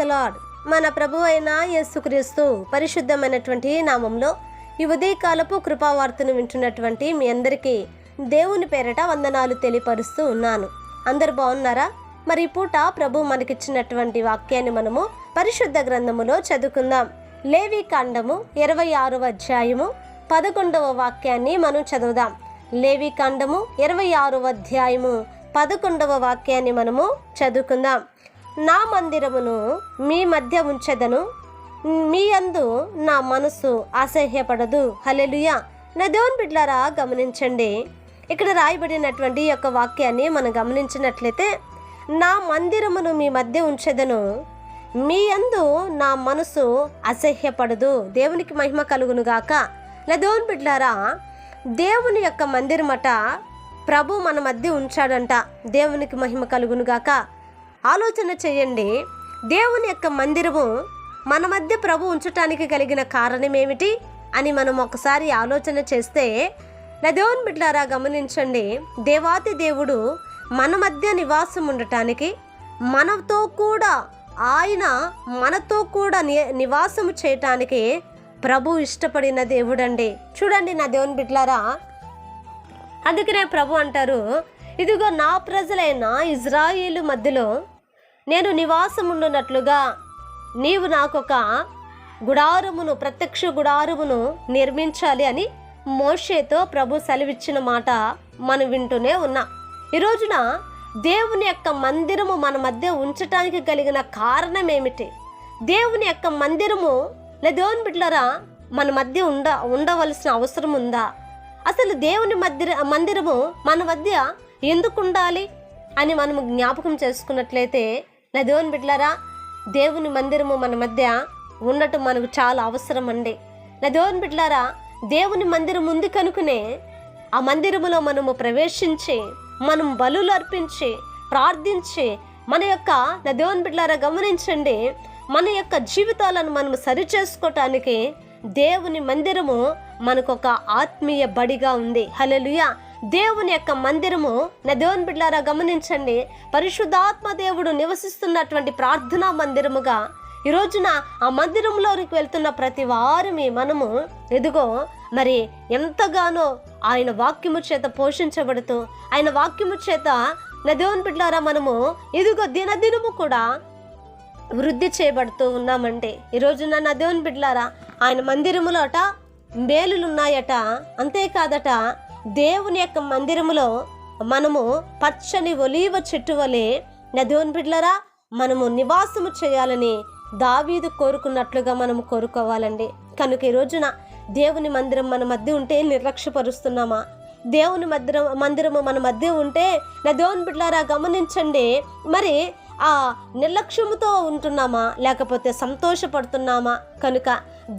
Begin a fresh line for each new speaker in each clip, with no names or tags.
The lord. మన ప్రభు అయిన యేసుక్రీస్తు పరిశుద్ధమైనటువంటి నామంలో ఈ ఉదయకాలపు కృపావార్తను వింటున్నటువంటి మీ అందరికీ దేవుని పేరట వందనాలు తెలియపరుస్తూ ఉన్నాను. అందరు బాగున్నారా? మరి పూట ప్రభు మనకిచ్చినటువంటి వాక్యాన్ని మనము పరిశుద్ధ గ్రంథములో చదువుకుందాం. లేవి కాండము 26వ అధ్యాయము 11వ వాక్యాన్ని మనం చదువుదాం. లేవి కాండము 26వ అధ్యాయము 11వ వాక్యాన్ని మనము చదువుకుందాం. నా మందిరమును మీ మధ్య ఉంచెదను, మీ యందు నా మనసు అసహ్యపడదు. హల్లెలూయా. నా దేవుని బిడ్డలారా గమనించండి, ఇక్కడ రాయబడినటువంటి యొక్క వాక్యాన్ని మనం గమనించినట్లయితే, నా మందిరమును మీ మధ్య ఉంచెదను, మీ యందు నా మనసు అసహ్యపడదు. దేవునికి మహిమ కలుగును గాక. నా దేవుని బిడ్డలారా, దేవుని యొక్క మందిరమట ప్రభు మన మధ్య ఉంచాడంట. దేవునికి మహిమ కలుగును గాక. ఆలోచన చేయండి, దేవుని యొక్క మందిరము మన మధ్య ప్రభు ఉంచటానికి కలిగిన కారణం ఏమిటి అని మనం ఒకసారి ఆలోచన చేస్తే, నా దేవుని బిడ్డలారా గమనించండి, దేవాతి దేవుడు మన మధ్య నివాసం ఉండటానికి, మనతో కూడా ఆయన మనతో కూడా నివాసము చేయటానికి ప్రభు ఇష్టపడిన దేవుడండి. చూడండి నా దేవుని బిడ్డలారా, అందుకనే ప్రభు అంటారు, ఇదిగో నా ప్రజలైన ఇజ్రాయేలు మధ్యలో నేను నివాసం ఉండునట్లుగా నీవు నాకొక గుడారమును, ప్రత్యక్ష గుడారమును నిర్మించాలి అని మోషేతో ప్రభు సెలవిచ్చిన మాట మనం వింటూనే ఉన్నాం. ఈ రోజున దేవుని యొక్క మందిరము మన మధ్య ఉంచటానికి కలిగిన కారణం ఏమిటి? దేవుని యొక్క మందిరము దేవుని బిడ్డలారా మన మధ్య ఉండవలసిన అవసరం ఉందా? అసలు దేవుని మందిరము మన మధ్య ఎందుకు ఉండాలి అని మనము జ్ఞాపకం చేసుకున్నట్లయితే, నా దేవుని బిడ్డలారా, దేవుని మందిరము మన మధ్య ఉండటం మనకు చాలా అవసరం అండి. నా దేవుని బిడ్డలారా, దేవుని మందిరం ఉంది కనుకనే ఆ మందిరములో మనము ప్రవేశించి, మనం బలులు అర్పించి, ప్రార్థించి, మన యొక్క నా దేవుని బిడ్డలారా గమనించండి, మన యొక్క జీవితాలను మనము సరిచేసుకోవటానికి దేవుని మందిరము మనకొక ఆత్మీయ బడిగా ఉంది. హల్లెలూయా. దేవుని యొక్క మందిరము నా దేవుని బిడ్డలారా గమనించండి, పరిశుద్ధాత్మ దేవుడు నివసిస్తున్నటువంటి ప్రార్థనా మందిరముగా ఈ రోజున ఆ మందిరంలోకి వెళ్తున్న ప్రతి వారిని మనము ఎదుగో మరి ఎంతగానో ఆయన వాక్యము చేత పోషించబడుతూ, ఆయన వాక్యము చేత నా దేవుని బిడ్డలారా మనము ఎదుగో దినదినము కూడా వృద్ధి చేయబడుతూ ఉన్నామంటే, ఈ రోజున నా దేవుని బిడ్డలారా ఆయన మందిరములో అట మేలులు ఉన్నాయట. అంతేకాదట, దేవుని యొక్క మందిరములో మనము పచ్చని ఒలీవ చెట్టు వలె నా దేవుని బిడ్డలారా మనము నివాసము చేయాలని దావీదు కోరుకున్నట్లుగా మనము కోరుకోవాలండి. కనుక ఈ రోజున దేవుని మందిరం మన మధ్య ఉంటే నిర్లక్ష్యపరుస్తున్నామా? దేవుని మందిరము మన మధ్య ఉంటే నా దేవుని బిడ్డలారా గమనించండి, మరి ఆ నిర్లక్ష్యముతో ఉంటున్నామా లేకపోతే సంతోషపడుతున్నామా? కనుక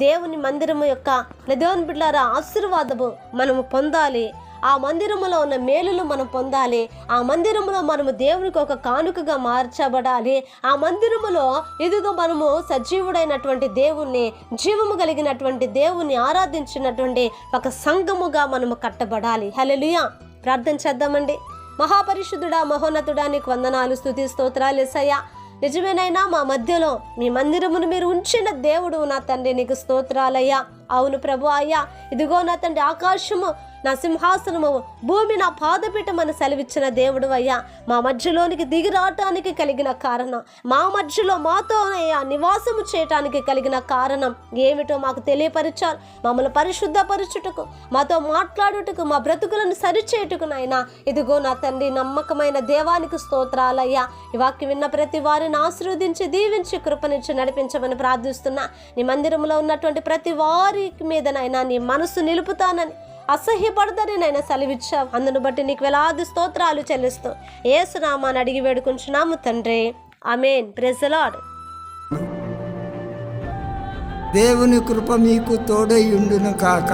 దేవుని మందిరము యొక్క నా దేవుని బిడ్డలారా ఆశీర్వాదము మనము పొందాలి. ఆ మందిరములో ఉన్న మేలులు మనం పొందాలి. ఆ మందిరములో మనము దేవునికి ఒక కానుకగా మార్చబడాలి. ఆ మందిరములో ఇదిగో మనము సజీవుడైనటువంటి దేవుణ్ణి, జీవము కలిగినటువంటి దేవుణ్ణి ఆరాధించినటువంటి ఒక సంఘముగా మనము కట్టబడాలి. హల్లెలూయా. ప్రార్థన చేద్దామండి. మహాపరిశుద్ధుడా, మహోన్నతుడా, నీకు వందనాలు, స్తుతి స్తోత్రాలు యేసయ్యా. నిజమేనైనా మా మధ్యలో మీ మందిరమును మీరు ఉంచిన దేవుడు నా తండ్రి, నీకు స్తోత్రాలయ్యా. అవును ప్రభు అయ్యా, ఇదిగో నా తండ్రి, ఆకాశము నా సింహాసనము, భూమి నా పాదపీఠం అని సెలవిచ్చిన దేవుడు అయ్యా. మా మధ్యలోనికి దిగి రావటానికి కలిగిన కారణం, మా మధ్యలో మాతో అయ్యా నివాసము చేయటానికి కలిగిన కారణం ఏమిటో మాకు తెలియపరిచారు. మమ్మల్ని పరిశుద్ధపరచుటకు, మాతో మాట్లాడుటకు, మా బ్రతుకులను సరిచేయుటకు నాయనా, ఇదిగో నా తండ్రి నమ్మకమైన దేవానికి స్తోత్రాలయ్యా. ఈ వాక్యం విన్న ప్రతి వారిని ఆశీర్వదించి, దీవించి, కృపనిచ్చి నడిపించమని ప్రార్థిస్తున్నా. నీ మందిరంలో ఉన్నటువంటి ప్రతి వారి మీద నాయనా నీ మనసు నిలుపుతానని, అసహ్యపడదని నాయన సెలవిచ్చావు. అందును బట్టి నీకు వేలాది స్తోత్రాలు చెల్లిస్తూ యేసు నామాన్ని అడిగి వేడుకుంటున్నాము తండ్రి. ఆమేన్. Praise the lord.
దేవుని కృప మీకు తోడై ఉండును కాక.